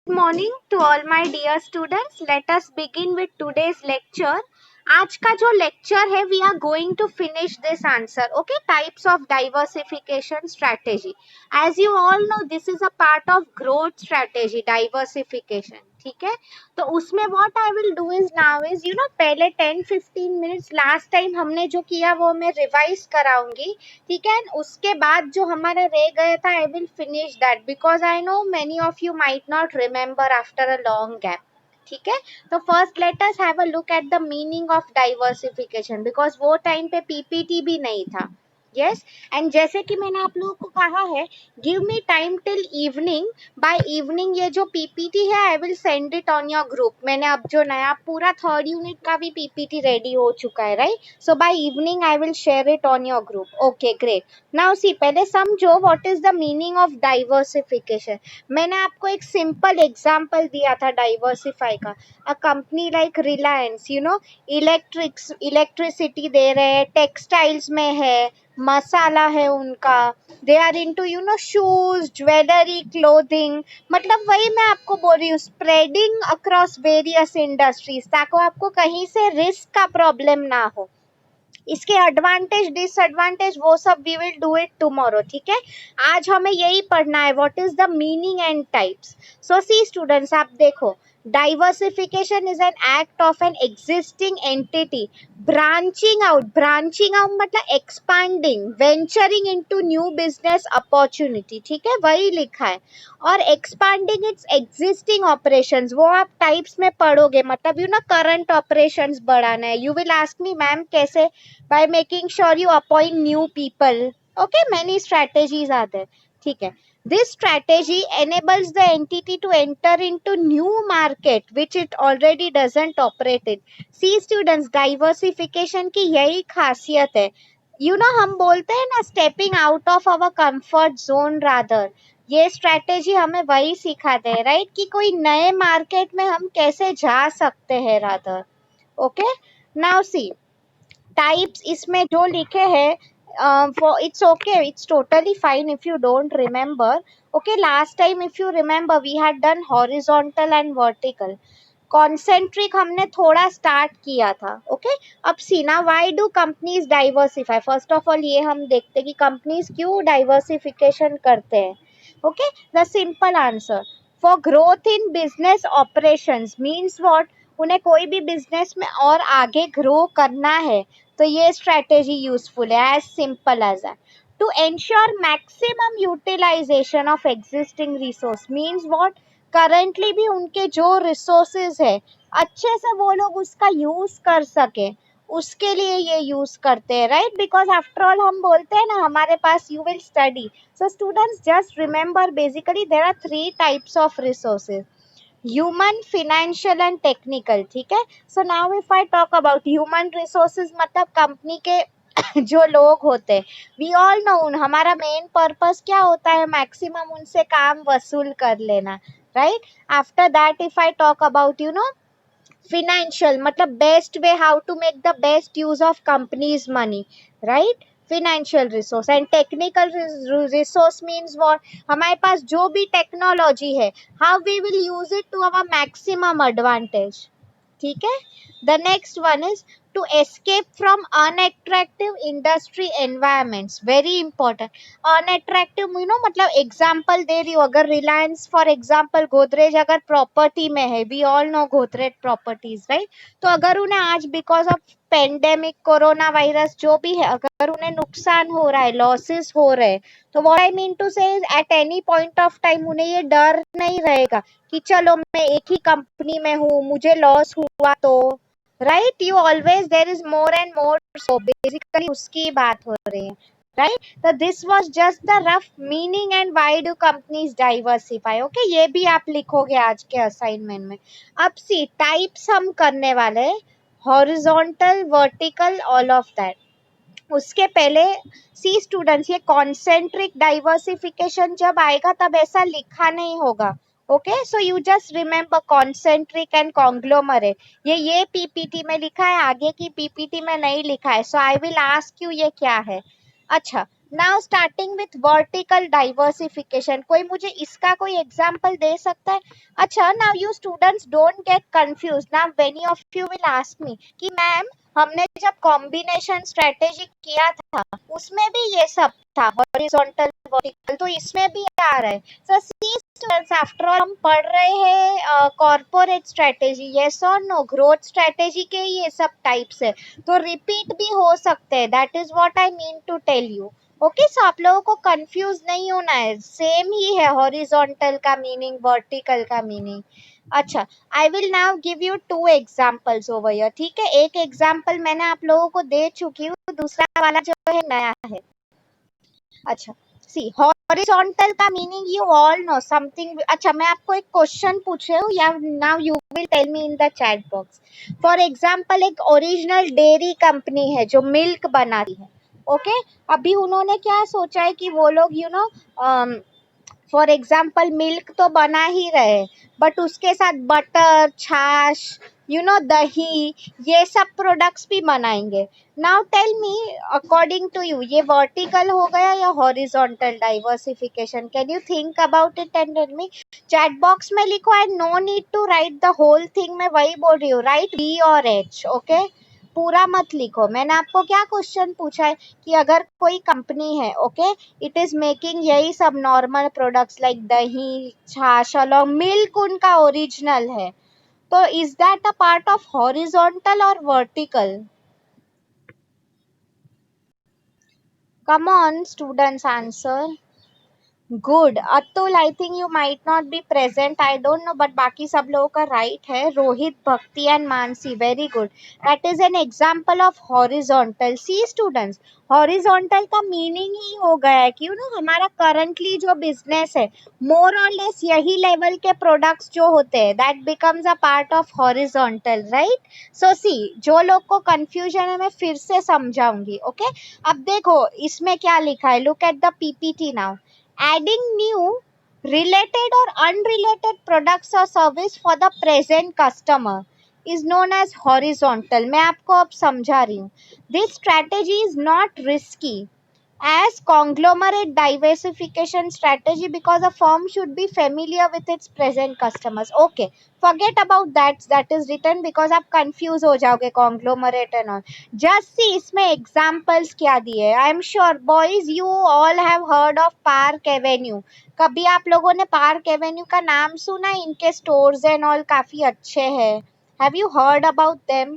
Morning to all my dear students. Let us begin with today's lecture. आज का जो lecture है we are going to finish this answer. Okay, types of diversification strategy. As you all know this is a part of growth strategy, diversification. ठीक है, तो उसमें what I will do is now is पहले 10-15 minutes last time हमने जो किया वो मैं रिवाइज कराऊंगी. ठीक है, उसके बाद जो हमारा रह गया था I will finish that because I know many of you might not remember after a long gap. ठीक है, तो first let us have a look at the meaning of diversification because वो टाइम पे पीपीटी भी नहीं था. Yes, and जैसे कि मैंने आप लोगों को कहा है give me time till evening. By evening ये जो पीपीटी है I will send it on your group. मैंने अब जो नया पूरा थर्ड यूनिट का भी पीपीटी रेडी हो चुका है, right? So by evening I will share it on your group. Okay, great. Now see, पहले समझो what is the meaning of diversification. मैंने आपको एक सिंपल एग्जांपल दिया था डाइवर्सिफाई का. A company like Reliance, electricity दे रहे हैं, टेक्सटाइल्स में है, मसाला है उनका, they are into shoes, jewellery, clothing. मतलब वही मैं आपको बोल रही हूँ, स्प्रेडिंग अक्रॉस वेरियस इंडस्ट्रीज ताकि आपको कहीं से रिस्क का प्रॉब्लम ना हो. इसके एडवांटेज डिसएडवांटेज वो सब we will do it tomorrow. ठीक है, आज हमें यही पढ़ना है what is the meaning and types. So see students, आप देखो, diversification is an act of an existing entity branching out मतलब expanding, venturing into new business opportunity. ठीक है, वही लिखा है. और एक्सपांडिंग इट्स एग्जिस्टिंग ऑपरेशंस वो आप टाइप्स में पढ़ोगे, मतलब करंट ऑपरेशंस बढ़ाना है. You will ask me ma'am कैसे? by making sure you appoint new people. Okay, many strategies are there. ठीक है, this strategy enables the entity to enter into new market which it already doesn't operate in. See students, diversification की यही खासियत है. हम बोलते हैं ना stepping out of our comfort zone rather. ये स्ट्रैटेजी हमें वही सिखाते हैं, राइट? कि कोई नए मार्केट में हम कैसे जा सकते हैं rather. Okay, now see types इसमें जो लिखे हैं, it's okay, it's totally fine if you don't remember. Okay, last time if you remember we had done horizontal and vertical. Concentric हमने थोड़ा स्टार्ट किया था. ओके, अब सीना why do companies diversify. First of all ये हम देखते कि कंपनीज क्यों डाइवर्सिफिकेशन करते हैं. Okay, the simple answer, for growth in business operations means what, उन्हें कोई भी बिजनेस में और आगे ग्रो करना है तो ये स्ट्रैटेजी यूजफुल है. As simple as that. To ensure maximum utilisation of existing resource means what, currently भी उनके जो रिसोर्सेज है अच्छे से वो लोग उसका यूज कर सके, उसके लिए ये यूज करते हैं, राइट? बिकॉज आफ्टर ऑल हम बोलते हैं ना हमारे पास you will study. So students just remember basically there are 3 types of resources, human, financial and technical. ठीक है, so now if I talk about human resources मतलब कंपनी के जो लोग होते हैं, वी ऑल नो हमारा मेन पर्पस क्या होता है, मैक्सिमम उनसे काम वसूल कर लेना, right? After that if I talk about financial मतलब best way how to make the best use of company's money, right? Financial resource. And technical resource means what, हमारे पास जो भी टेक्नोलॉजी है how we will use it to our maximum advantage. ठीक है, the next one is to escape from unattractive industry environments. Very important. Unattractive मतलब example दे रही हूँ, अगर रिलायंस फॉर एग्जाम्पल गोदरेज अगर प्रॉपर्टी में है, we all know Godrej properties, right? तो अगर उन्हें आज because of pandemic, corona virus जो भी है, अगर उन्हें नुकसान हो रहा है, लॉसेस हो रहे हैं, तो व्हाट आई मीन टू से at any point of time उन्हें ये डर नहीं रहेगा कि चलो मैं एक ही कंपनी में हूँ, मुझे लॉस हुआ तो, right? You always there is more and more. So basically उसकी बात हो रही है, राइट? तो this was just the rough meaning and why do companies diversify. Okay, ये भी आप लिखोगे आज के असाइनमेंट में. अब सी टाइप्स हम करने वाले हैं, horizontal, vertical, all of that. उसके पहले सी स्टूडेंट्स, ये कॉन्सेंट्रिक डाइवर्सिफिकेशन जब आएगा तब ऐसा लिखा नहीं होगा. Okay, so you just remember concentric and conglomerate. ये पीपीटी में लिखा है, आगे की पीपीटी में नहीं लिखा है. सो आई विल आस्क यू ये क्या है. अच्छा, now starting with vertical diversification, कोई मुझे इसका कोई एग्जांपल दे सकता है? अच्छा, now you students don't get confuse, now many of you will ask me कि मैम हमने जब कॉम्बिनेशन स्ट्रेटेजी किया था उसमें भी ये सब था, हॉरिजॉन्टल वर्टिकल, तो इसमें भी आ रहा है। So see students, after all हम पढ़ रहे हैं कॉर्पोरेट स्ट्रेटेजी, यस और नो, ग्रोथ स्ट्रेटेजी के ये सब टाइप्स है, तो रिपीट भी हो सकते हैं, that is what I mean to tell you. Okay, so आप लोगों को कंफ्यूज नहीं होना है, सेम ही है हॉरिजॉन्टल का मीनिंग, वर्टिकल का मीनिंग। अच्छा, I will now give you to examples over here, ठीक है? एक एग्जांपल मैंने आप लोगों को दे चुकी हूँ, दूसरा वाला जो है नया है। अच्छा, सी हॉरिजॉन्टल का meaning you all know something. अच्छा, मैं आपको एक क्वेश्चन पूछ रही हूँ, या now you will tell me in the chat box. For example, एक ओरिजिनल डेयरी कंपनी है जो मिल्क बनाती है, ओके? अभी उन्होंने क्या सोचा है कि वो लोग फॉर एग्जाम्पल मिल्क तो बना ही रहे, बट उसके साथ बटर, छाछ, दही, ये सब प्रोडक्ट्स भी बनाएंगे। Now tell me, according to you ये वर्टिकल हो गया या horizontal diversification? Can you think about it and tell me. Chat box में लिखो, and no need to write the whole thing, मैं वही बोल रही हूँ, राइट बी और एच, ओके? पूरा मत लिखो। मैंने आपको क्या क्वेश्चन पूछा है कि अगर कोई कंपनी है, ओके, इट इज मेकिंग यही सब नॉर्मल प्रोडक्ट्स लाइक दही, छाछ और मिल्क उनका ओरिजिनल है, तो is that a part of horizontal और vertical? Come on students, answer. Good Atul, I think you might not be present, I don't know, but बाकी सब लोगों का राइट है। Rohit, Bhakti and Manasi, very good, that is an example of horizontal. See students, horizontal का meaning ही हो गया है कि हमारा करंटली जो बिजनेस है, मोर और लेस यही लेवल के प्रोडक्ट्स जो होते हैं, that becomes a part of horizontal, right? So see, जो लोग को कंफ्यूजन है मैं फिर से समझाऊंगी, ओके? अब देखो इसमें क्या लिखा है, look at the PPT now. Adding new, related or unrelated products or service for the present customer is known as horizontal. मैं आपको अब समझा रही हूँ. This strategy is not risky as conglomerate diversification strategy because a firm should be familiar with its present customers. Okay, forget about that is written because आप confuse हो जाओगे conglomerate and all. Just see इसमें examples क्या दिए. I am sure boys you all have heard of Park Avenue. कभी आप लोगों ने Park Avenue का नाम सुना? इनके stores and all काफी अच्छे हैं. Have you heard about them?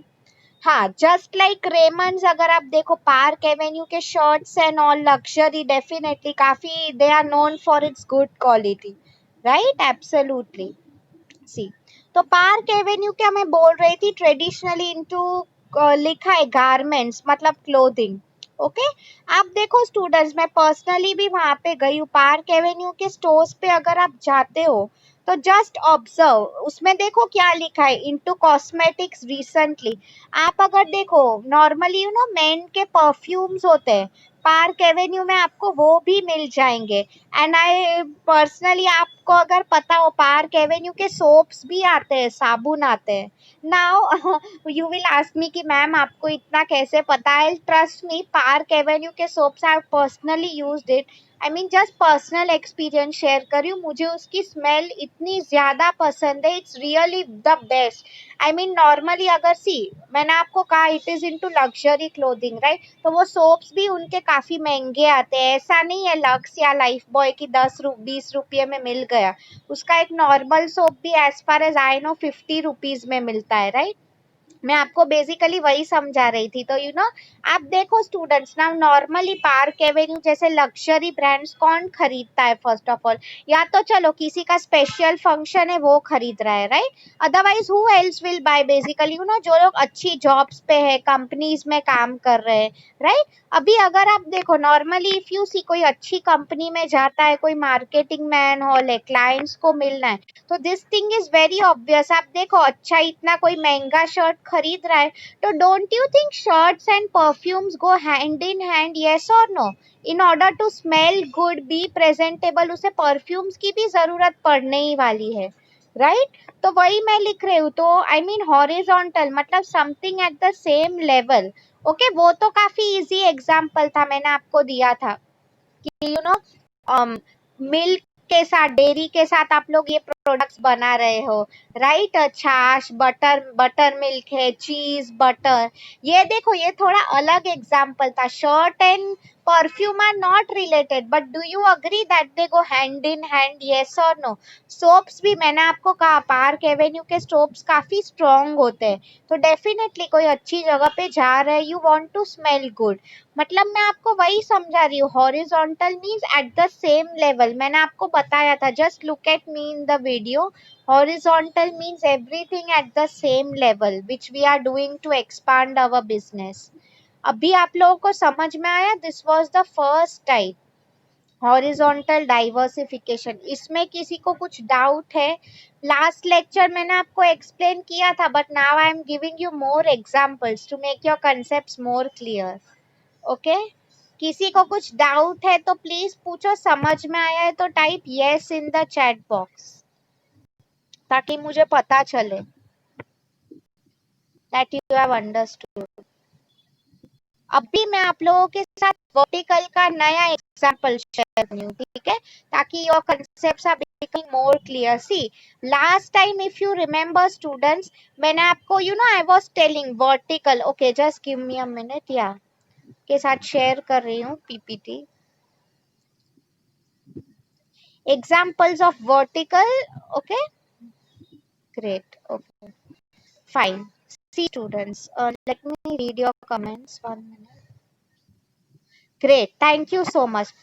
हाँ, जस्ट लाइक रेमंड्स, अगर आप देखो पार्क एवेन्यू के shirts and all luxury, definitely काफी they are known for its good quality, right? Absolutely. See, तो पार्क एवेन्यू क्या मैं बोल रही थी, ट्रेडिशनली इनटू लिखा है गारमेंट्स, मतलब क्लोथिंग, ओके? आप देखो स्टूडेंट्स, मैं पर्सनली भी वहां पे गई हूँ, पार्क एवेन्यू के स्टोर्स पे अगर आप जाते हो तो जस्ट ऑब्जर्व, उसमें देखो क्या लिखा है, इनटू कॉस्मेटिक्स रिसेंटली। आप अगर देखो नॉर्मली मेन के परफ्यूम्स होते हैं, पार्क एवेन्यू में आपको वो भी मिल जाएंगे। एंड आई पर्सनली, आपको अगर पता हो, पार्क एवेन्यू के सोप्स भी आते हैं, साबुन आते हैं। Now you will ask me कि मैम आपको इतना कैसे पता है? ट्रस्ट मी, पार्क एवेन्यू के soaps I personally used it. I mean just personal experience share कर रही हूँ, मुझे उसकी स्मेल इतनी ज्यादा पसंद है, it's really the best. I mean normally अगर सी, मैंने आपको कहा it is into luxury clothing, right? तो वो सोप्स भी उनके काफी महंगे आते हैं, ऐसा नहीं है लक्स या लाइफ बॉय की 20 रुपये में मिल गया। उसका एक नॉर्मल सोप भी as far as I know 50 rupees में मिलता है, राइट? मैं आपको बेसिकली वही समझा रही थी। तो आप देखो स्टूडेंट्स, ना नॉर्मली पार्क एवेन्यू जैसे लग्जरी ब्रांड्स कौन खरीदता है? फर्स्ट ऑफ ऑल, या तो चलो किसी का स्पेशल फंक्शन है वो खरीद रहा है, right? Otherwise who else will buy? Basically जो लोग अच्छी जॉब्स पे है, कंपनीज में काम कर रहे हैं, राइट? अभी अगर आप देखो नॉर्मली इफ यू सी, कोई अच्छी कंपनी में जाता है, कोई मार्केटिंग मैन हॉल है, क्लाइंट्स को मिलना है, तो this thing is very obvious. आप देखो अच्छा इतना कोई महंगा शर्ट खरीद रहा है, तो don't you think shirts and perfumes go hand in hand, yes और no? In order to smell good, be presentable, उसे परफ्यूम्स की भी जरूरत पड़ने ही वाली है, राइट? तो वही मैं लिख रही हूँ। तो आई मीन हॉरिजॉन्टल मतलब something eight the same level, okay? वो तो काफी इजी एग्जाम्पल था, मैंने आपको दिया था। कि मिल्क के साथ, डेयरी के साथ आप लोग ये प्रोडक्ट्स बना रहे हो, राइट? छाछ, बटर, बटर मिल्क है, चीज, बटर। ये देखो, ये थोड़ा अलग एग्जाम्पल था। Shirt and perfume are not related, but do you agree that they go hand in hand? Yes और नो? सोप्स भी मैंने आपको कहा, पार्क एवेन्यू के सोप्स काफी स्ट्रॉन्ग होते हैं, तो डेफिनेटली कोई अच्छी जगह पे जा रहे हैं, you want to smell good. मतलब मैं आपको वही समझा रही हूँ, horizontal means at the same level. मैंने आपको बताया था, just look at me in the video. Horizontal means everything at the same level which we are doing to expand our business. अभी आप लोगों को समझ में आया? This was the first type, horizontal diversification. इसमें किसी को कुछ डाउट है? लास्ट लेक्चर मैंने आपको एक्सप्लेन किया था, but now I am giving you more examples to make your concepts more clear. Okay, किसी को कुछ डाउट है तो प्लीज पूछो। समझ में आया है तो type yes in the chat box, ताकि मुझे पता चले दैट यू हैव अंडरस्टूड। अभी मैं आप लोगों के साथ वर्टिकल का नया एग्जांपल शेयर करूँ, ठीक है, ताकि your concepts are becoming more clear. See, last time if you remember students, मैंने आपको I was telling vertical. Okay, just give me a minute, या के साथ शेयर कर रही हूँ PPT. Examples of vertical, okay, great, okay, fine. See students, let me read your comments, 1 minute. Great, thank you so much.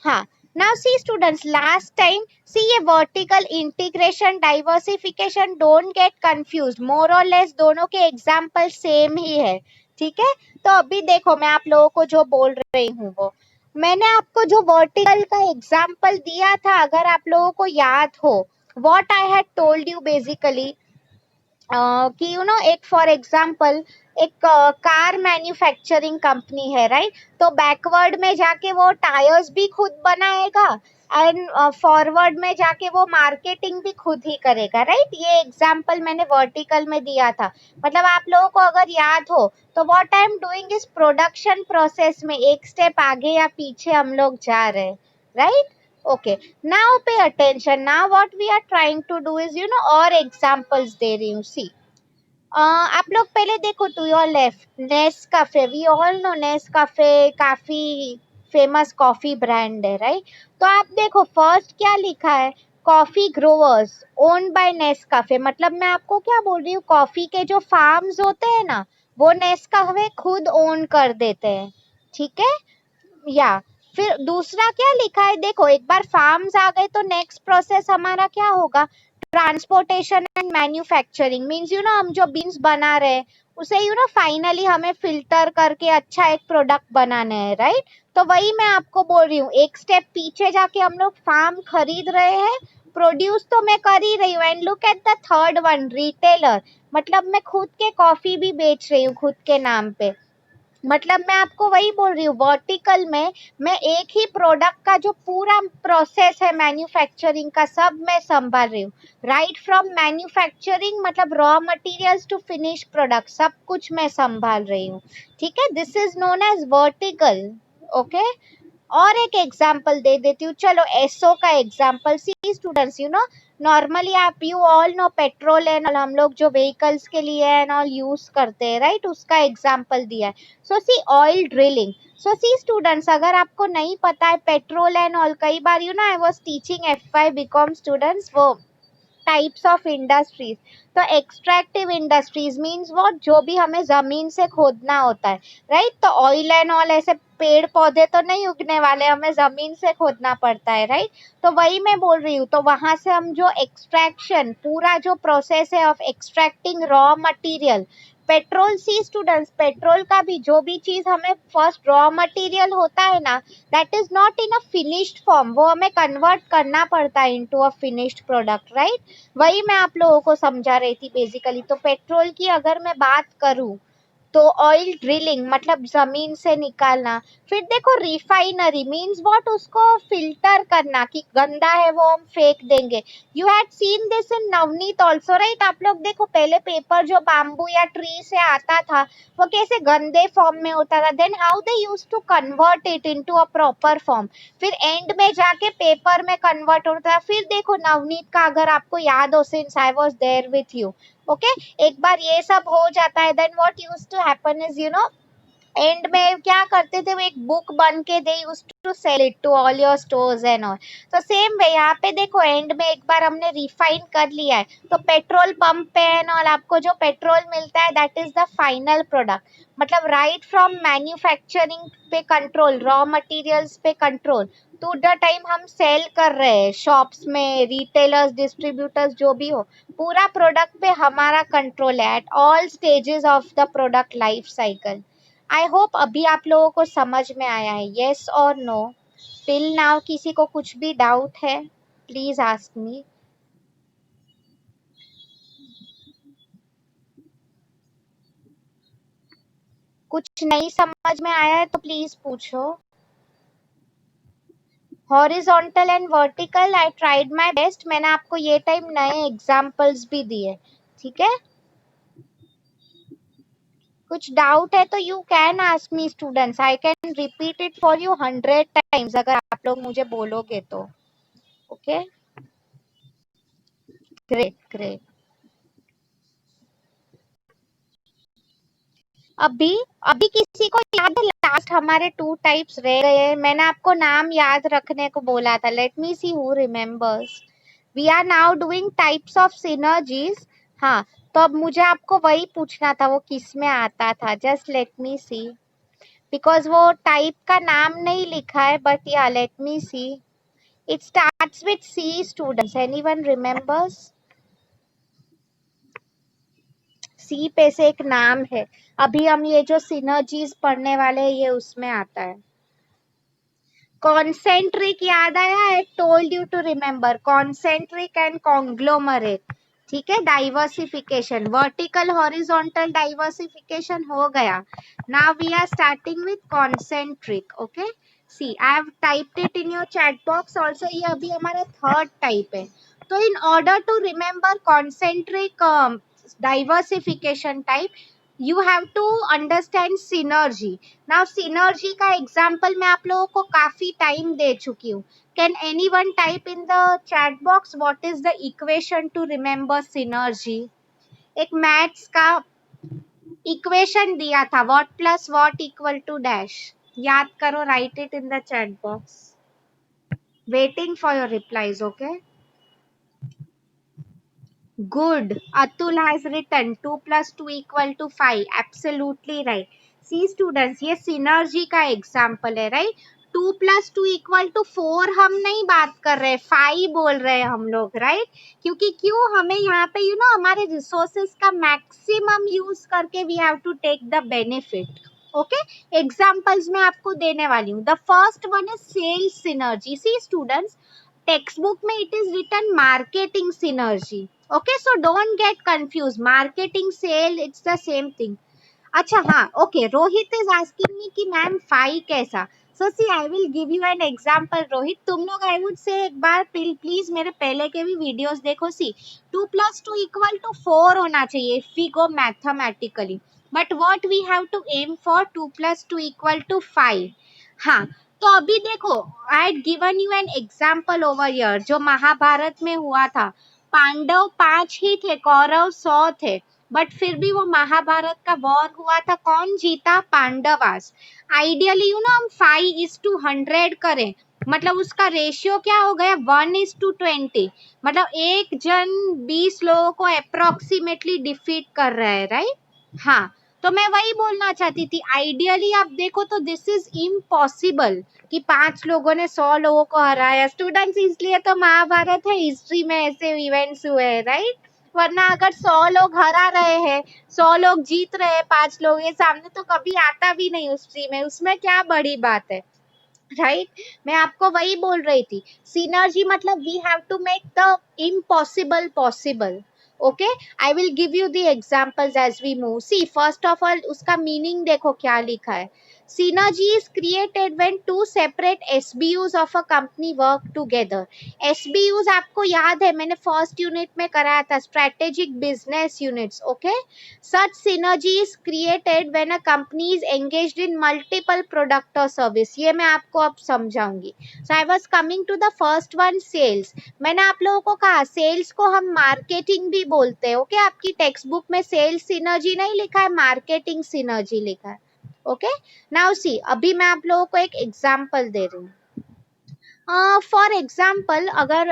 हाँ, now see students, last time, see ये vertical integration, diversification, don't get confused, more or less दोनों के example same ही है, ठीक है? तो अभी देखो, मैं आप लोगों को जो बोल रही हूँ वो, मैंने आपको जो वर्टिकल का एग्जाम्पल दिया था, अगर आप लोगों को याद हो, what I had told you basically, कि एक फॉर एग्जाम्पल एक कार मैन्युफैक्चरिंग कंपनी है, राइट? तो बैकवर्ड में जाके वो टायर्स भी खुद बनाएगा, एंड फॉरवर्ड में जाके वो मार्केटिंग भी खुद ही करेगा, राइट? ये एग्जाम्पल मैंने वर्टिकल में दिया था। मतलब आप लोगों को अगर याद हो तो व्हाट आई एम डूइंग इस प्रोडक्शन प्रोसेस में एक स्टेप आगे या पीछे हम लोग जा रहे हैं, right? Okay, now pay attention. Now what we are trying to do is, और examples दे रही हूँ। See, आप लोग पहले देखो, to your left, Nescafe, we all know Nescafe काफी फेमस कॉफी ब्रांड है, राइट? तो आप देखो फर्स्ट क्या लिखा है, coffee growers owned by Nescafe. मतलब मैं आपको क्या बोल रही हूँ, कॉफी के जो फार्म्स होते हैं ना, वो नेस्काफे खुद ओन कर देते हैं, ठीक है? या फिर दूसरा क्या लिखा है, देखो एक बार फार्म्स आ गए तो नेक्स्ट प्रोसेस हमारा क्या होगा, ट्रांसपोर्टेशन एंड मैन्युफैक्चरिंग। मींस हम जो बीन्स बना रहे हैं उसे फाइनली हमें फिल्टर करके अच्छा एक प्रोडक्ट बनाना है, राइट? तो वही मैं आपको बोल रही हूँ, एक स्टेप पीछे जाके हम लोग फार्म खरीद रहे हैं, प्रोड्यूस तो मैं कर ही रही हूँ, and look at the third one, retailer. मतलब मैं खुद के कॉफी भी बेच रही हूँ खुद के नाम पे। मतलब मैं आपको वही बोल रही हूँ, वर्टिकल में मैं एक ही प्रोडक्ट का जो पूरा प्रोसेस है मैन्युफैक्चरिंग का, सब मैं संभाल रही हूँ, राइट फ्रॉम मैन्युफैक्चरिंग, मतलब raw materials to finish product, सब कुछ मैं संभाल रही हूँ, ठीक है? This is known as vertical, okay? और एक एग्जाम्पल दे देती हूँ, चलो एसओ का एग्जाम्पल। सी स्टूडेंट्स, नॉर्मली आप you all know petrol and हम लोग जो व्हीकल्स के लिए एंड ऑल यूज करते हैं, राइट? उसका एग्जाम्पल दिया है। So see oil drilling. So see students, अगर आपको नहीं पता है पेट्रोल एंड ऑल, कई बार I was teaching F5 BCom students वो टाइप्स ऑफ इंडस्ट्रीज। तो एक्सट्रैक्टिव इंडस्ट्रीज मींस व्हाट, जो भी हमें जमीन से खोदना होता है, राइट? तो ऑयल एंड ऑल ऐसे पेड़ पौधे तो नहीं उगने वाले, हमें जमीन से खोदना पड़ता है, राइट? तो वही मैं बोल रही हूँ, तो वहां से हम जो एक्सट्रैक्शन, पूरा जो प्रोसेस है of extracting raw material, petrol, see students, petrol का भी जो भी चीज हमें फर्स्ट रॉ मटेरियल होता है ना, that is not in a finished form, वो हमें कन्वर्ट करना पड़ता है into a finished product, right? वही मैं आप लोगों को समझा रही थी बेसिकली। तो पेट्रोल की अगर मैं बात करूं, तो ऑयल ड्रिलिंग मतलब जमीन से निकालना। फिर देखो रिफाइनरी मीन्स व्हाट, उसको फिल्टर करना कि गंदा है वो हम फेंक देंगे। You had seen this in Navneet also right. आप लोग देखो पहले पेपर जो बैम्बू या ट्री से आता था वो कैसे गंदे फॉर्म में होता था, then how they use to convert it into a proper form, फिर एंड में जाके पेपर में कन्वर्ट होता था। फिर देखो नवनीत का अगर आपको याद हो, since I was there with you, okay, एक बार ये सब हो जाता है, then what used to happen is end में क्या करते थे, वो एक बुक बन के they used to sell it to all your stores and all. तो सेम वे यहाँ पे देखो एंड में एक बार हमने रिफाइन कर लिया है तो पेट्रोल पंप पे एंड ऑल आपको जो पेट्रोल मिलता है that is the final product. मतलब राइट फ्रॉम मैन्युफैक्चरिंग पे कंट्रोल, रॉ मटेरियल्स पे कंट्रोल, टू द टाइम हम सेल कर रहे हैं शॉप्स में, रिटेलर्स, डिस्ट्रीब्यूटर्स जो भी हो, पूरा प्रोडक्ट पे हमारा कंट्रोल है at all stages of the product life cycle. I hope अभी आप लोगों को समझ में आया है, येस और नो। टिल नाउ किसी को कुछ भी डाउट है प्लीज आस्क मी। कुछ नहीं समझ में आया है तो प्लीज पूछो। Horizontal and vertical I tried my best, मैंने आपको ये टाइम नए एग्जांपल्स भी दिए, ठीक है। कुछ डाउट है तो you can ask me students, I can repeat it for you 100 times अगर आप लोग मुझे बोलोगे तो। Okay, great great. अभी अभी किसी को याद है लास्ट हमारे 2 टाइप्स रह गए हैं, मैंने आपको नाम याद रखने को बोला था, let me see who remembers. We are now doing types of synergies. हाँ, तो अब मुझे आपको वही पूछना था वो किस में आता था, just let me see, because वो टाइप का नाम नहीं लिखा है, बट या let me see, it starts with C students, anyone remembers? C पे से एक नाम है, अभी हम ये जो सिनर्जीज पढ़ने वाले हैं ये उसमें आता है। कॉन्सेंट्रिक याद आया, I told you to remember concentric and conglomerate, ठीक है। डाइवर्सिफिकेशन, वर्टिकल हॉरिजॉन्टल डाइवर्सिफिकेशन हो गया। Now we are starting with concentric, okay. See I have typed it in your chat box also, ये अभी हमारा थर्ड टाइप है। तो in order to remember concentric diversification type, you have to understand synergy. now synergy का example मैं आप लोगों को काफी टाइम दे चुकी हूँ। Can anyone type in the chat box what is the equation to remember synergy? एक मैथ्स का इक्वेशन दिया था, what plus what equal to dash, याद करो, write it in the chat box, waiting for your replies, okay. Good. Atul has written 2 plus 2 equal to 5. Absolutely right. See students, ये synergy का example है, right? 2 plus 2 equal to 4 हम नहीं बात कर रहे, 5 बोल रहे हैं हम लोग, right? क्योंकि क्यों हमें यहाँ पे हमारे resources का maximum use करके we have to take the benefit. Okay? Examples मैं आपको देने वाली हूँ. The first one is sales synergy. See students, textbook में it is written marketing synergy. Okay, so don't get confused. Marketing, sale, it's the same thing. अच्छा हाँ, okay. Rohit is asking me कि ma'am phi कैसा? So see, I will give you an example. Rohit, तुम लोग I would say एक बार please मेरे पहले के भी वीडियोस देखो। सी 2 plus 2 equal to 4 होना चाहिए if we go mathematically. But what we have to aim for 2 plus 2 equal to 5. हाँ, तो अभी देखो I had given you an example over here जो महाभारत में हुआ था। पांडव 5 ही थे, कौरव 100 थे, बट फिर भी वो महाभारत का वॉर हुआ था, कौन जीता? पांडवास। आइडियली हम 5:100 करें, मतलब उसका रेशियो क्या हो गया? 1:20, मतलब एक जन 20 लोगों को अप्रोक्सीमेटली डिफीट कर रहा है, राइट? हाँ, तो मैं वही बोलना चाहती थी, आइडियली आप देखो तो दिस इज इम्पॉसिबल कि 5 लोगों ने 100 लोगों को हराया। स्टूडेंट्स, इसलिए तो महाभारत है, हिस्ट्री में ऐसे इवेंट्स हुए हैं, राइट? वरना अगर 100 लोग हरा रहे हैं, 100 लोग जीत रहे हैं, 5 लोग ये सामने, तो कभी आता भी नहीं हिस्ट्री में, उसमें क्या बड़ी बात है, राइट? मैं आपको वही बोल रही थी, सिनर्जी मतलब we have to make the impossible possible. Okay, I will give you the examples as we move. See first of all उसका मीनिंग देखो क्या लिखा है. Synergy is created when two separate SBUs of a company work together. SBUs आपको याद है मैंने first unit में कराया था, strategic business units. Okay, such synergy is created when a company is engaged in multiple product or service. ये मैं आपको अब समझाऊंगी. So I was coming to the first one, sales. मैंने आप लोगों को कहा सेल्स को हम मार्केटिंग भी बोलते हैं. ओके, आपकी टेक्स्ट बुक में सेल्स सिनर्जी नहीं लिखा है, मार्केटिंग सिनर्जी लिखा है. ओके, नाउ सी अभी मैं आप लोगों को एक एग्जांपल दे रही हूँ. फॉर एग्जांपल अगर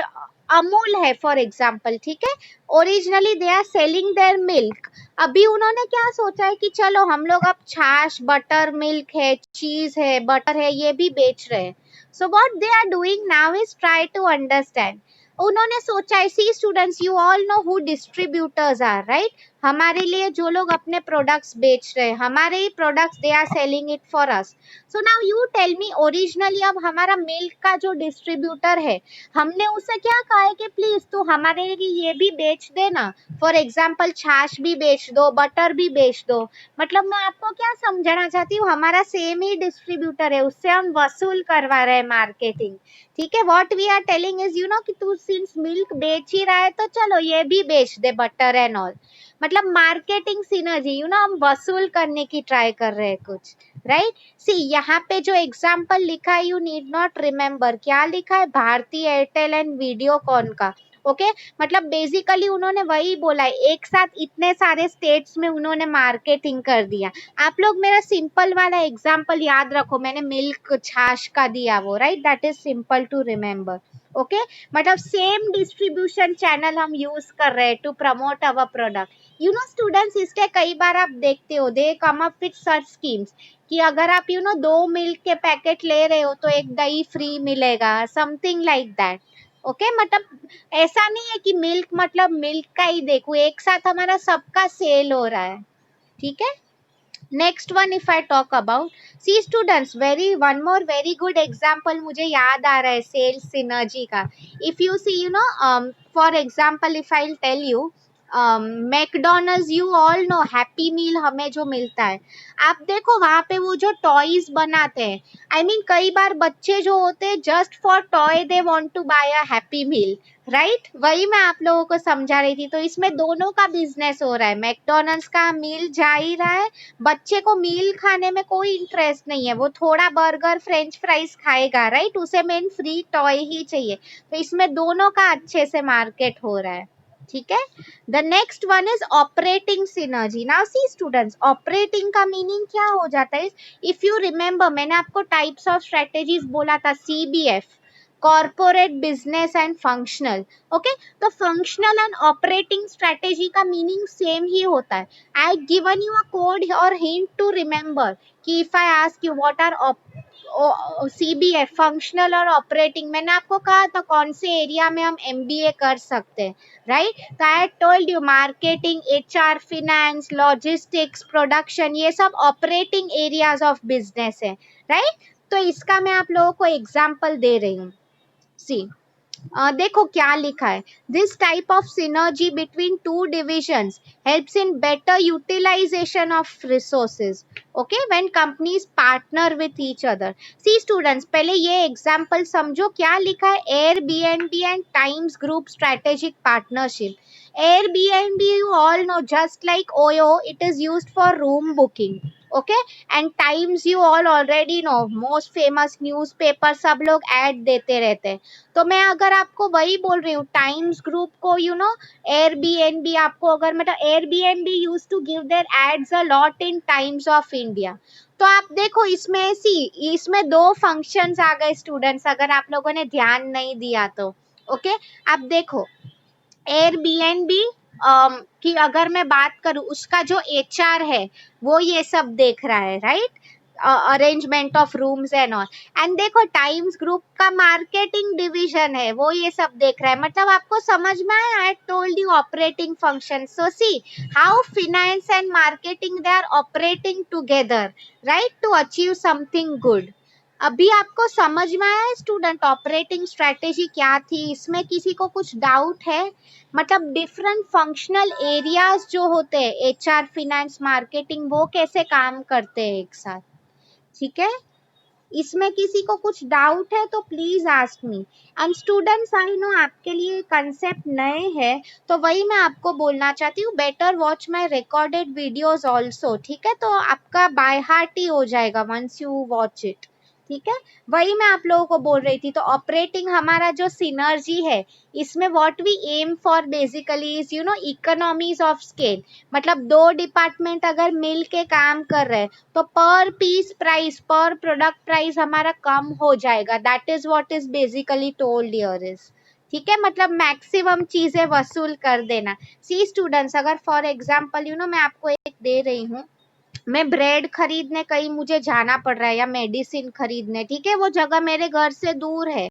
अमूल है फॉर एग्जांपल, ठीक है, originally they are selling their milk. अभी उन्होंने क्या सोचा है कि चलो हम लोग अब छाछ, बटर मिल्क है, चीज है, बटर है, ये भी बेच रहे हैं. So what they are doing now is try to understand. उन्होंने सोचा है, see students you all know who distributors are, right. हमारे लिए जो लोग अपने प्रोडक्ट्स बेच रहे हैं, हमारे ही products they are selling it for us. So now you tell me, originally अब हमारा मिल्क का जो डिस्ट्रीब्यूटर है, हमने उसे क्या कहा है कि प्लीज तू हमारे लिए ये भी बेच देना. फॉर एग्जाम्पल छाछ भी बेच दो, बटर भी बेच दो. मतलब मैं आपको क्या समझाना चाहती हूँ, हमारा सेम ही डिस्ट्रीब्यूटर है, उससे हम वसूल करवा रहे हैं मार्केटिंग. ठीक है, what we are telling is you know कि तू सिंस मिल्क बेच ही रहा है तो चलो ये भी बेच दे, बटर एंड ऑल. मतलब मार्केटिंग सिनर्जी, यू नो हम वसूल करने की ट्राई कर रहे हैं कुछ, राइट. सी यहाँ पे जो एग्जाम्पल लिखा है, यू नीड नॉट रिमेम्बर. क्या लिखा है, भारती एयरटेल एंड वीडियोकॉन का. ओके मतलब बेसिकली उन्होंने वही बोला है, एक साथ इतने सारे स्टेट्स में उन्होंने मार्केटिंग कर दिया. आप लोग मेरा सिंपल वाला एग्जाम्पल याद रखो, मैंने मिल्क छाछ का दिया वो, right, that is simple to remember. Okay, मतलब सेम डिस्ट्रीब्यूशन चैनल हम यूज कर रहे हैं to promote our product. You know students, इसलिए कई बार आप देखते हो they come up with such schemes कि अगर आप यू नो 2 मिल्क के पैकेट ले रहे हो तो एक दही फ्री मिलेगा, समथिंग लाइक दैट. ओके मतलब ऐसा नहीं है कि मिल्क मतलब मिल्क का ही देखो, एक साथ हमारा सबका सेल हो रहा है. ठीक है, next one if I talk about, see students, very one more very good example मुझे याद आ रहा है सेल्स सिनर्जी का. If you see you know for example if I tell you McDonald's, you all know happy meal हमें जो मिलता है, आप देखो वहां पे वो जो टॉयज बनाते हैं, आई मीन कई बार बच्चे जो होते हैं just for toy they want to buy a happy meal, right. वही मैं आप लोगों को समझा रही थी. तो इसमें दोनों का बिजनेस हो रहा है, मैकडोनल्ड्स का मील जा ही रहा है, बच्चे को मील खाने में कोई इंटरेस्ट नहीं है, वो थोड़ा बर्गर फ्रेंच फ्राइज खाएगा, राइट, उसे मेन फ्री टॉय ही चाहिए. तो इसमें दोनों का अच्छे से मार्केट हो रहा है. ठीक है, the next one is operating synergy. Now see students, operating का मीनिंग क्या हो जाता है, इफ यू रिमेम्बर मैंने आपको टाइप्स ऑफ स्ट्रेटेजीज बोला था, CBF, corporate, business and functional. Okay, तो फंक्शनल एंड ऑपरेटिंग स्ट्रेटेजी का मीनिंग सेम ही होता है. I given you a code और हिंट टू रिमेम्बर कि if I ask you what are CBF, functional और ऑपरेटिंग, मैंने आपको कहा था कौन से एरिया में हम MBA कर सकते हैं, राइट. तो आई told you marketing, HR, finance, logistics, production, ये सब ऑपरेटिंग एरियाज ऑफ बिजनेस है, राइट. तो इसका मैं आप लोगों को एग्जाम्पल दे रही हूँ. सी देखो क्या लिखा है, this type of synergy between two divisions helps in better utilisation of resources. Okay, when companies partner with each other. See students, पहले ये एग्जांपल समझो क्या लिखा है, Airbnb and Times Group strategic partnership. Airbnb you all know, just like OYO, it is used for room booking. Okay, and Times you all already know, most famous newspaper, सब लोग add देते रहते हैं. तो मैं अगर आपको वही बोल रही हूँ, टाइम्स ग्रुप को यू नो Airbnb, आपको अगर मतलब Airbnb use to give their ads a lot in Times of India. तो आप देखो इसमें इसमें दो फंक्शंस आ गए स्टूडेंट्स, अगर आप लोगों ने ध्यान नहीं दिया तो. ओके, आप देखो Airbnb की अगर मैं बात करूं, उसका जो HR है वो ये सब देख रहा है, right, arrangement of rooms and all. And देखो टाइम्स ग्रुप का मार्केटिंग डिवीजन है, वो ये सब देख रहा है. मतलब आपको समझ में आया, I told you operating function. So see how finance and marketing they are operating together, right, to achieve something good. अभी आपको समझ में आया है स्टूडेंट ऑपरेटिंग स्ट्रेटेजी क्या थी? इसमें किसी को कुछ डाउट है? मतलब डिफरेंट फंक्शनल एरियाज जो होते हैं, एचआर, फिनेंस, मार्केटिंग, वो कैसे काम करते हैं एक साथ, ठीक है? इसमें किसी को कुछ डाउट है तो please ask me. And students, I know आपके लिए कंसेप्ट नए हैं, तो वही मैं आपको बोलना चाहती हूँ, better watch my recorded videos also, ठीक है? तो आपका बाय हार्ट ही हो जाएगा वंस यू वॉच इट, ठीक है? वही मैं आप लोगों को बोल रही थी। तो ऑपरेटिंग हमारा जो सिनर्जी है, इसमें what we aim for basically is economies of scale. मतलब दो डिपार्टमेंट अगर मिल के काम कर रहे हैं तो पर पीस प्राइस, पर प्रोडक्ट प्राइस हमारा कम हो जाएगा। That is what is basically told here is, ठीक है? मतलब मैक्सिमम चीजें वसूल कर देना। सी स्टूडेंट्स, अगर फॉर एग्जाम्पल मैं आपको एक दे रही हूँ, मैं ब्रेड खरीदने कहीं मुझे जाना पड़ रहा है या मेडिसिन खरीदने, ठीक है? वो जगह मेरे घर से दूर है,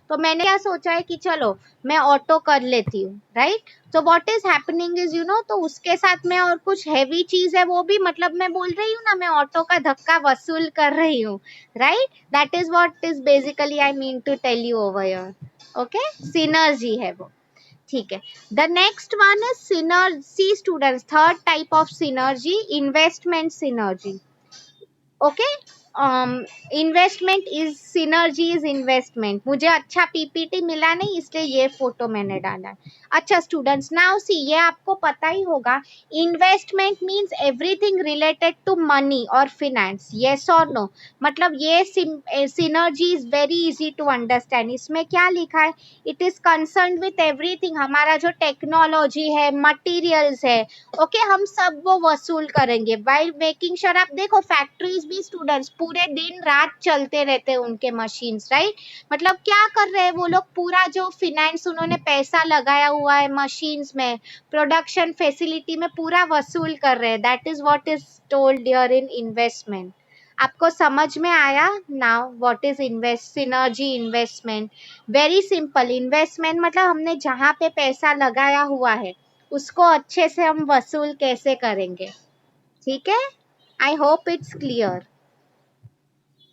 तो मैंने क्या सोचा है कि चलो मैं ऑटो कर लेती हूँ, राइट? तो व्हाट इज हैपनिंग इज तो उसके साथ में और कुछ हैवी चीज है वो भी, मतलब मैं बोल रही हूँ ना, मैं ऑटो का धक्का वसूल कर रही हूँ, right? That is what is basically I mean to tell you over here. Okay, synergy है वो, ठीक है? The next one is synergy students, third type of synergy, investment synergy. Okay, investment is synergy is investment. मुझे अच्छा PPT मिला नहीं, इसलिए ये फोटो मैंने डाला है। अच्छा स्टूडेंट्स, नाउ सी, ये आपको पता ही होगा, investment means everything related to money और फिनेंस, यस और नो? मतलब ये synergy is very easy to understand. इसमें क्या लिखा है? It is concern with everything, हमारा जो टेक्नोलॉजी है, मटीरियल्स है, ओके, हम सब वो वसूल करेंगे वाइल मेकिंग श्योर। आप देखो फैक्ट्रीज भी स्टूडेंट्स पूरे दिन रात चलते रहते हैं उनके मशीन्स, राइट? मतलब क्या कर रहे हैं वो लोग? पूरा जो फिनेंस उन्होंने पैसा लगाया हुआ है मशीन्स में, प्रोडक्शन फैसिलिटी में, पूरा वसूल कर रहे हैं। That is what is told here in investment. आपको समझ में आया now what is invest synergy investment? Very simple, investment मतलब हमने जहाँ पे पैसा लगाया हुआ है उसको अच्छे से हम वसूल कैसे करेंगे, ठीक है? I hope it's clear.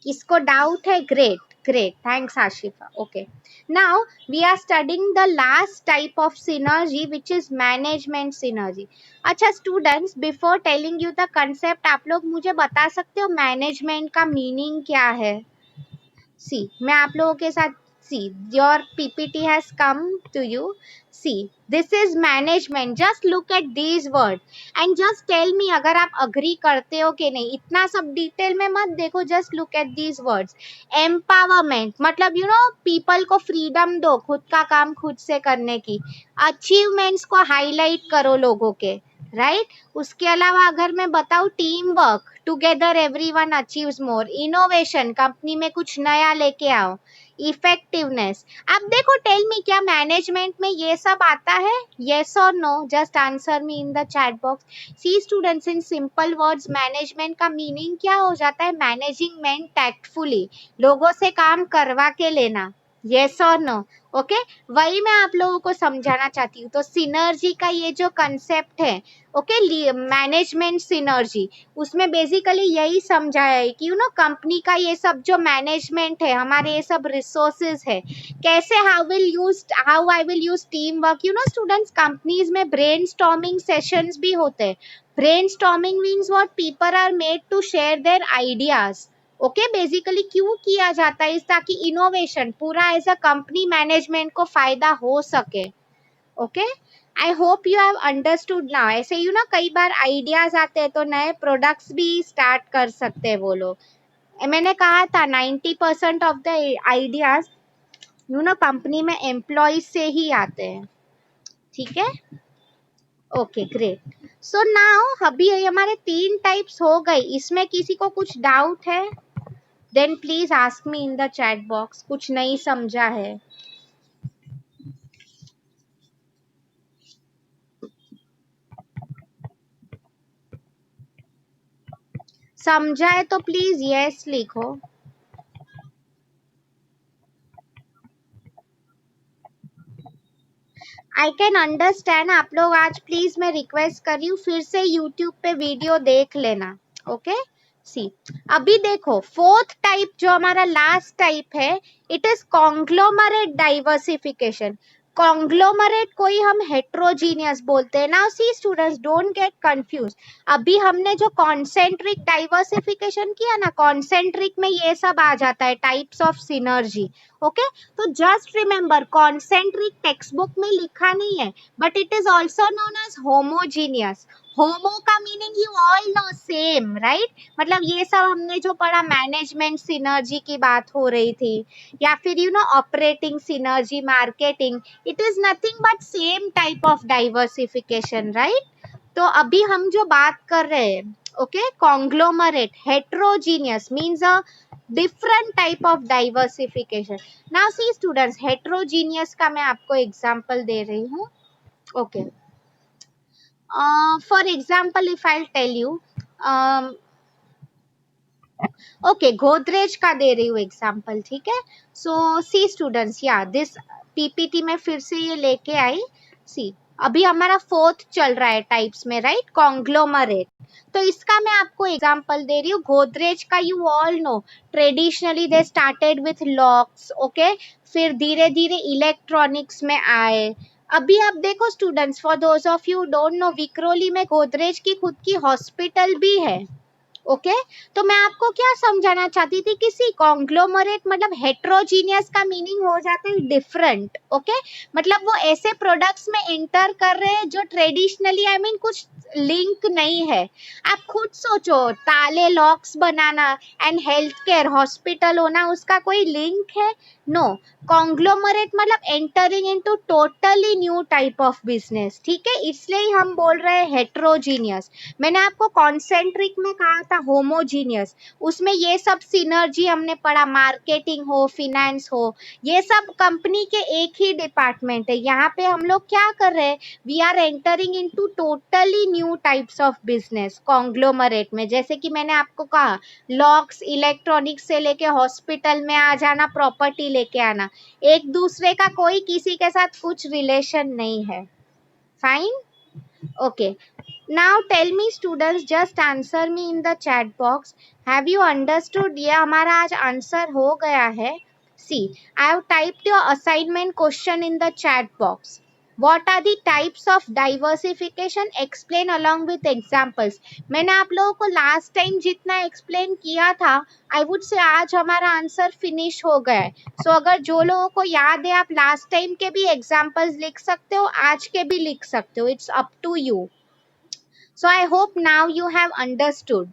किसको डाउट है? Great, great, thanks Ashifa. Okay, now we are studying the last type of synergy which is management synergy. अच्छा students, before telling you the concept, आप लोग मुझे बता सकते हो मैनेजमेंट का मीनिंग क्या है? सी, मैं आप लोगों के साथ, see, your PPT has come to you. See, this is management. Just look at these word and just tell me अगर आप अग्री करते हो कि नहीं। इतना सब डिटेल में मत देखो, just look at these words. Empowerment मतलब पीपल को फ्रीडम दो खुद का काम खुद से करने की। अचीवमेंट्स को हाईलाइट करो लोगों के, राइट? उसके अलावा अगर मैं बताऊं, team work, together everyone achieves more. Innovation, company में कुछ नया लेके आओ। इफेक्टिवनेस। अब देखो, टेल मी, क्या मैनेजमेंट में ये सब आता है? यस और no? Just answer me in the chat box. See students, in simple words management का मीनिंग क्या हो जाता है? मैनेजिंग मैन टैक्टफुली, लोगों से काम करवा के लेना। यस और नो? ओके, वही मैं आप लोगों को समझाना चाहती हूँ। तो सिनर्जी का ये जो कंसेप्ट है, ओके, मैनेजमेंट सिनर्जी, उसमें बेसिकली यही समझाया है कि कंपनी का ये सब जो मैनेजमेंट है, हमारे ये सब रिसोर्सेज है, कैसे how I will use team work. Students, companies में ब्रेनस्टॉर्मिंग सेशंस भी होते हैं। Brainstorming means what? People are made to share their ideas. Okay, basically क्यों किया जाता है? ताकि इनोवेशन पूरा एज अ कंपनी मैनेजमेंट को फायदा हो सके। Okay, I hope you have understood now. ऐसे कई बार आइडियाज आते हैं तो नए प्रोडक्ट्स भी स्टार्ट कर सकते हैं वो लोग। मैंने कहा था 90% ऑफ द आइडियाज कंपनी में एम्प्लॉयज से ही आते हैं, ठीक है? Okay, great. सो नाउ अभी हमारे 3 टाइप्स हो गई। इसमें किसी को कुछ डाउट है? Then please ask me in the chat box. कुछ नहीं समझा है? समझा है तो प्लीज यस लिखो। I can understand. आप लोग आज प्लीज मैं रिक्वेस्ट कर रही हूँ फिर से यूट्यूब पे वीडियो देख लेना, ओके? सी, अभी देखो फोर्थ टाइप जो हमारा लास्ट टाइप है, it is conglomerate diversification. Conglomerate कोई हम हेट्रोजीनियस बोलते हैं ना। सी स्टूडेंट्स, डोंट गेट कंफ्यूज। अभी हमने जो कॉन्सेंट्रिक डाइवर्सिफिकेशन किया ना, कॉन्सेंट्रिक में ये सब आ जाता है, टाइप्स ऑफ सिनर्जी। ओके, तो just remember, concentric textbook में लिखा नहीं है, but it is also known as homogeneous. Homo का meaning you all know, same, right? मतलब ये सब हमने जो पढ़ा, मैनेजमेंट सिनर्जी की बात हो रही थी, या फिर you know operating synergy, marketing, it is nothing but same type of diversification, right? तो अभी हम जो बात कर रहे हैं, okay, conglomerate heterogeneous means a different type of diversification. Now see students, heterogeneous का मैं आपको एग्जांपल दे रही हूँ। Okay, for example if I tell you, okay, Godrej का दे रही हूँ एग्जांपल, ठीक है? सो सी स्टूडेंट्स, या दिस पीपीटी में फिर से ये लेके आई। सी, अभी हमारा फोर्थ चल रहा है टाइप्स में, राइट? कॉन्ग्लोमरेट। तो इसका मैं आपको एग्जांपल दे रही हूँ। गोदरेज का you all no, traditionally they started with locks, okay, फिर धीरे धीरे इलेक्ट्रॉनिक्स में आए। अभी आप देखो students, for those of you don't know, Vikhroli में गोदरेज की खुद की हॉस्पिटल भी है। ओके, तो मैं आपको क्या समझाना चाहती थी कि सी, कॉन्ग्लोमरेट मतलब हेट्रोजीनियस का मीनिंग हो जाता है डिफरेंट। ओके, मतलब वो ऐसे प्रोडक्ट्स में एंटर कर रहे हैं जो ट्रेडिशनली, आई मीन, कुछ लिंक नहीं है। आप खुद सोचो, ताले locks banana and health care hospital होना, उसका कोई लिंक है? नो। कॉन्ग्लोमरेट मतलब entering into totally new type of business, ठीक है? इसलिए हम बोल रहे हैं हेट्रोजीनियस। मैंने आपको कॉन्सेंट्रिक में कहा था होमोजीनियस, उसमें ये सब सिनर्जी हमने पढ़ा, मार्केटिंग हो, फिनेंस हो, ये सब कंपनी के एक ही डिपार्टमेंट है। यहाँ पे हम लोग क्या कर रहे हैं, we are entering into totally new types of business conglomerate में। जैसे कि मैंने आपको कहा, लॉक्स, इलेक्ट्रॉनिक्स से लेके हॉस्पिटल में आ जाना, प्रॉपर्टी लेके आना, एक दूसरे का कोई किसी के साथ कुछ रिलेशन नहीं है। Fine, okay. Now tell me students, just answer me in the chat box. Have you understood? ये हमारा आज आंसर हो गया है। See, I have typed your assignment question in the chat box. What are the types of diversification? Explain along with examples. मैंने आप लोगों को लास्ट टाइम जितना एक्सप्लेन किया था, आई वुड से आज हमारा आंसर फिनिश हो गया है। सो अगर जो लोगों को याद है, आप लास्ट टाइम के भी एग्जाम्पल्स लिख सकते हो, आज के भी लिख सकते हो, it's up to you. So I hope now you have understood.